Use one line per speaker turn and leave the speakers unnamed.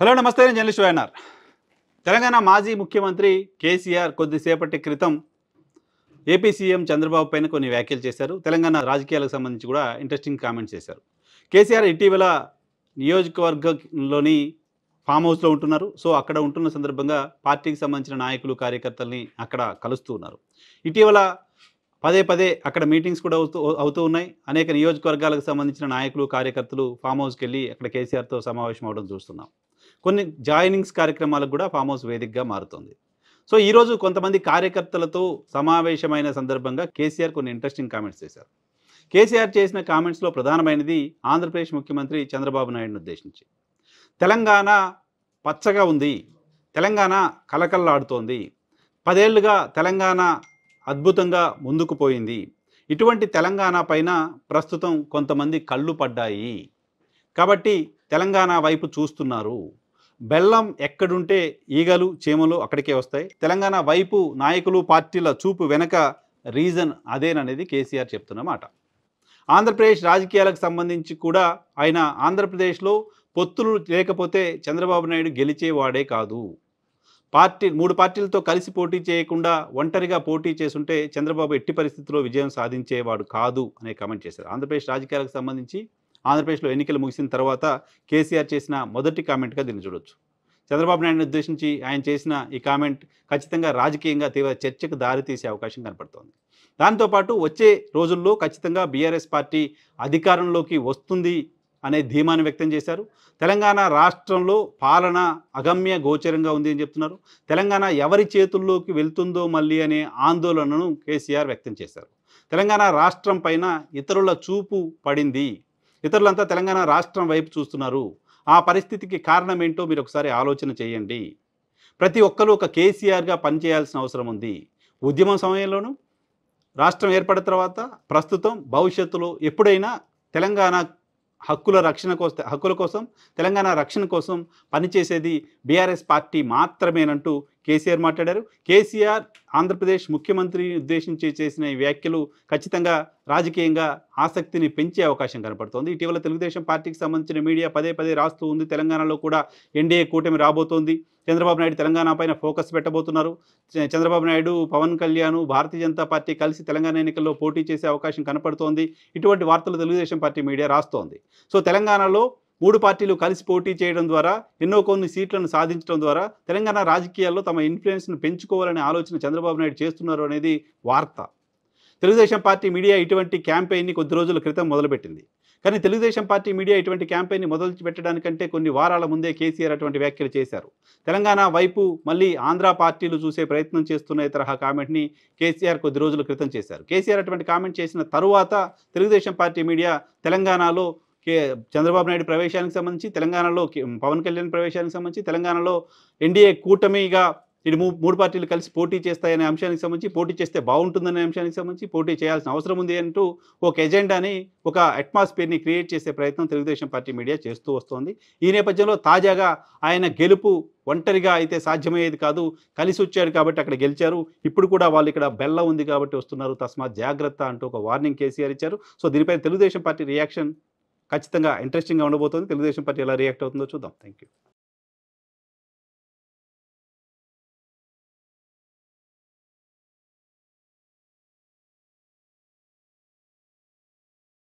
Hello నమస్తే నేను journalist YNR. Telangana మాజీ ముఖ్యమంత్రి కేసీఆర్ కొద్దిసేపటి క్రితం ఏపీ సీఎం చంద్రబాబు పైన కొన్ని వ్యాఖ్యలు చేశారు. తెలంగాణ రాజకీయాలకు సంబంధించి కూడా ఇంట్రెస్టింగ్ కామెంట్స్ చేశారు. కేసీఆర్ ఇటీవల నియోజకవర్గంలోని ఫామ్ హౌస్లో ఉంటున్నారు. సో అక్కడ ఉంటున్న సందర్భంగా పార్టీకి సంబంధించిన నాయకులు కార్యకర్తల్ని అక్కడ కలుస్తూ ఉన్నారు. ఇటీవల పదే పదే అక్కడ మీటింగ్స్ కూడా అవుతూ ఉన్నాయి. అనేక నియోజకవర్గాలకు సంబంధించిన నాయకులు కార్యకర్తలు ఫామ్ హౌస్కి వెళ్ళి అక్కడ కేసీఆర్తో సమావేశం అవడం చూస్తున్నాం. కొన్ని జాయినింగ్స్ కార్యక్రమాలకు కూడా ఫామ్ హౌస్ వేదికగా మారుతుంది. సో ఈరోజు కొంతమంది కార్యకర్తలతో సమావేశమైన సందర్భంగా కేసీఆర్ కొన్ని ఇంట్రెస్టింగ్ కామెంట్స్ చేశారు. కేసీఆర్ చేసిన కామెంట్స్లో ప్రధానమైనది ఆంధ్రప్రదేశ్ ముఖ్యమంత్రి చంద్రబాబు నాయుడుని ఉద్దేశించి. తెలంగాణ పచ్చగా ఉంది, తెలంగాణ కలకల్లాడుతోంది, 10 ఏళ్లుగా తెలంగాణ అద్భుతంగా ముందుకు పోయింది. ఇటువంటి తెలంగాణ పైన ప్రస్తుతం కొంతమంది కళ్ళు పడ్డాయి కాబట్టి తెలంగాణ వైపు చూస్తున్నారు. బెల్లం ఎక్కడుంటే ఈగలు చీమలు అక్కడికే వస్తాయి. తెలంగాణ వైపు నాయకులు పార్టీల చూపు వెనక రీజన్ అదేననేది కేసీఆర్ చెప్తున్న మాట. ఆంధ్రప్రదేశ్ రాజకీయాలకు సంబంధించి కూడా ఆయన ఆంధ్రప్రదేశ్లో పొత్తులు లేకపోతే చంద్రబాబు నాయుడు గెలిచేవాడే కాదు. 3 పార్టీలతో కలిసి పోటీ చేయకుండా ఒంటరిగా పోటీ చేసుంటే చంద్రబాబు ఎట్టి పరిస్థితుల్లో విజయం సాధించేవాడు కాదు అనే కామెంట్ చేశారు. ఆంధ్రప్రదేశ్ రాజకీయాలకు సంబంధించి ఆంధ్రప్రదేశ్లో ఎన్నికలు ముగిసిన తర్వాత కేసీఆర్ చేసిన మొదటి కామెంట్గా దీన్ని చూడొచ్చు. చంద్రబాబు నాయుడుని ఉద్దేశించి ఆయన చేసిన ఈ కామెంట్ ఖచ్చితంగా రాజకీయంగా తీవ్ర చర్చకు దారితీసే అవకాశం కనపడుతోంది. దాంతోపాటు వచ్చే రోజుల్లో ఖచ్చితంగా బీఆర్ఎస్ పార్టీ అధికారంలోకి వస్తుంది అనే ధీమాన్ని వ్యక్తం చేశారు. తెలంగాణ రాష్ట్రంలో పాలన అగమ్య గోచరంగా ఉంది అని చెప్తున్నారు. తెలంగాణ ఎవరి చేతుల్లోకి వెళ్తుందో మళ్ళీ అనే ఆందోళనను కేసీఆర్ వ్యక్తం చేశారు. తెలంగాణ రాష్ట్రం పైన ఇతరుల చూపు పడింది, ఇతరులంతా తెలంగాణ రాష్ట్రం వైపు చూస్తున్నారు. ఆ పరిస్థితికి కారణం ఏంటో మీరు ఒకసారి ఆలోచన చేయండి. ప్రతి ఒక్కరూ ఒక కేసీఆర్గా పనిచేయాల్సిన అవసరం ఉంది. ఉద్యమం సమయంలోనూ, రాష్ట్రం ఏర్పడిన తర్వాత, ప్రస్తుతం, భవిష్యత్తులో ఎప్పుడైనా తెలంగాణ హక్కుల కోసం తెలంగాణ రక్షణ కోసం పనిచేసేది బీఆర్ఎస్ పార్టీ మాత్రమేనంటూ కేసీఆర్ మాట్లాడారు. కేసీఆర్ ఆంధ్రప్రదేశ్ ముఖ్యమంత్రిని ఉద్దేశించి చేసిన ఈ వ్యాఖ్యలు ఖచ్చితంగా రాజకీయంగా ఆసక్తిని పెంచే అవకాశం కనపడుతోంది. ఇటీవల తెలుగుదేశం పార్టీకి సంబంధించిన మీడియా పదే పదే రాస్తూ ఉంది, తెలంగాణలో కూడా ఎన్డీఏ కూటమి రాబోతోంది, చంద్రబాబు నాయుడు తెలంగాణ పైన ఫోకస్ పెట్టబోతున్నారు, చంద్రబాబు నాయుడు, పవన్ కళ్యాణ్, భారతీయ జనతా పార్టీ కలిసి తెలంగాణ ఎన్నికల్లో పోటీ చేసే అవకాశం కనపడుతోంది. ఇటువంటి వార్తలు తెలుగుదేశం పార్టీ మీడియా రాస్తోంది. సో తెలంగాణలో 3 పార్టీలు కలిసి పోటీ చేయడం ద్వారా ఎన్నో కొన్ని సీట్లను సాధించడం ద్వారా తెలంగాణ రాజకీయాల్లో తమ ఇన్ఫ్లుయెన్స్ను పెంచుకోవాలనే ఆలోచన చంద్రబాబు నాయుడు చేస్తున్నారు అనేది వార్త. తెలుగుదేశం పార్టీ మీడియా ఇటువంటి క్యాంపెయిన్ని కొద్ది రోజుల క్రితం మొదలుపెట్టింది. కానీ తెలుగుదేశం పార్టీ మీడియా ఇటువంటి క్యాంపెయిన్ని మొదలు పెట్టడానికంటే కొన్ని వారాల ముందే కేసీఆర్ అటువంటి వ్యాఖ్యలు చేశారు. తెలంగాణ వైపు మళ్ళీ ఆంధ్ర పార్టీలు చూసే ప్రయత్నం చేస్తున్న తరహా కామెంట్ని కేసీఆర్ కొద్ది రోజుల క్రితం చేశారు. కేసీఆర్ అటువంటి కామెంట్ చేసిన తరువాత తెలుగుదేశం పార్టీ మీడియా తెలంగాణలో చంద్రబాబు నాయుడు ప్రవేశానికి సంబంధించి, తెలంగాణలో పవన్ కళ్యాణ్ ప్రవేశానికి సంబంధించి, తెలంగాణలో ఎన్డీఏ కూటమిగా ఇటు 3 పార్టీలు కలిసి పోటీ చేస్తాయనే అంశానికి సంబంధించి, పోటీ చేస్తే బాగుంటుందనే అంశానికి సంబంధించి, పోటీ చేయాల్సిన అవసరం ఉంది అంటూ ఒక ఎజెండాని, ఒక అట్మాస్ఫియర్ని క్రియేట్ చేసే ప్రయత్నం తెలుగుదేశం పార్టీ మీడియా చేస్తూ వస్తోంది. ఈ నేపథ్యంలో తాజాగా ఆయన గెలుపు ఒంటరిగా అయితే సాధ్యమయ్యేది కాదు, కలిసి వచ్చాడు కాబట్టి అక్కడ గెలిచారు, ఇప్పుడు కూడా వాళ్ళు ఇక్కడ బెల్లం ఉంది కాబట్టి వస్తున్నారు, తస్మాత్ జాగ్రత్త అంటూ ఒక వార్నింగ్ కేసీఆర్ ఇచ్చారు. సో దీనిపై తెలుగుదేశం పార్టీ రియాక్షన్ ఖచ్చితంగా ఇంట్రెస్టింగ్గా ఉండబోతోంది. తెలుగుదేశం పార్టీ ఎలా రియాక్ట్ అవుతుందో చూద్దాం. Thank you.